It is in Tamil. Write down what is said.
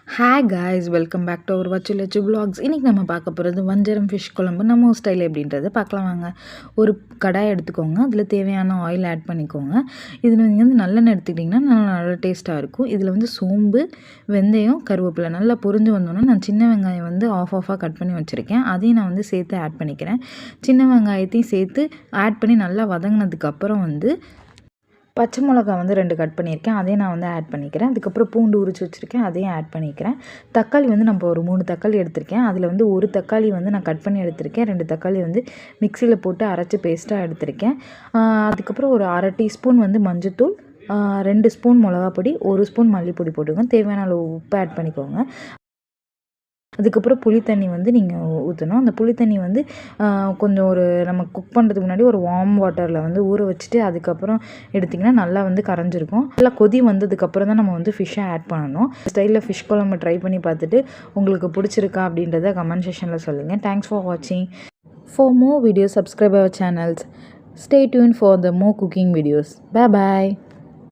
Hi guys, welcome back to our வச்சுலச்சு vlogs. இன்றைக்கி நம்ம பார்க்க போகிறது வஞ்சரம் ஃபிஷ் குழம்பு நம்ம ஸ்டைல் எப்படின்றது பார்க்கலாம் வாங்க. ஒரு கடாய் எடுத்துக்கோங்க, அதில் தேவையான ஆயில் ஆட் பண்ணிக்கோங்க. இதில் நீங்கள் வந்து நல்லெண்ணெய் எடுத்துக்கிட்டிங்கன்னா நல்லா டேஸ்ட்டாக இருக்கும். இதில் வந்து சோம்பு, வெந்தயம், கருவேப்பிலை நல்லா பொரிஞ்சு வந்தோன்னா நான் சின்ன வெங்காயம் வந்து ஆஃபாக கட் பண்ணி வச்சுருக்கேன். அதையும் நான் வந்து சேர்த்து ஆட் பண்ணிக்கிறேன். சின்ன வெங்காயத்தையும் சேர்த்து ஆட் பண்ணி நல்லா வதங்கினதுக்கப்புறம் வந்து பச்சை மிளகா வந்து 2 கட் பண்ணியிருக்கேன், அதையும் நான் வந்து ஆட் பண்ணிக்கிறேன். அதுக்கப்புறம் பூண்டு உரிச்சு வச்சுருக்கேன், அதையும் ஆட் பண்ணிக்கிறேன். தக்காளி வந்து நம்ம ஒரு 3 தக்காளி எடுத்திருக்கேன். அதில் வந்து ஒரு தக்காளி வந்து நான் கட் பண்ணி எடுத்திருக்கேன். 2 தக்காளி வந்து மிக்சியில் போட்டு அரைச்சி பேஸ்ட்டாக எடுத்திருக்கேன். அதுக்கப்புறம் ஒரு 1/2 டீஸ்பூன் வந்து மஞ்சத்தூள், 2 ஸ்பூன் மிளகாப்பொடி, 1 ஸ்பூன் மல்லிப்பொடி போட்டுக்கோங்க. தேவையான அளவு உப்பு ஆட் பண்ணிக்கோங்க. அதுக்கப்புறம் புளி தண்ணி வந்து நீங்கள் ஊற்றணும். அந்த புளி தண்ணி வந்து கொஞ்சம் நம்ம குக் பண்ணுறதுக்கு முன்னாடி ஒரு வார்ம் வாட்டரில் வந்து ஊற வச்சுட்டு அதுக்கப்புறம் எடுத்திங்கன்னா நல்லா வந்து கரைஞ்சிருக்கும். நல்லா கொதி வந்ததுக்கப்புறம் தான் நம்ம வந்து ஃபிஷ்ஷை ஆட் பண்ணணும். ஸ்டைலில் ஃபிஷ் குழம்பு ட்ரை பண்ணி பார்த்துட்டு உங்களுக்கு பிடிச்சிருக்கா அப்படின்றத கமெண்ட் செக்ஷனில் சொல்லுங்கள். தேங்க்ஸ் ஃபார் வாட்சிங். For more videos, subscribe our channels. Stay tuned for the more cooking videos. Bye bye.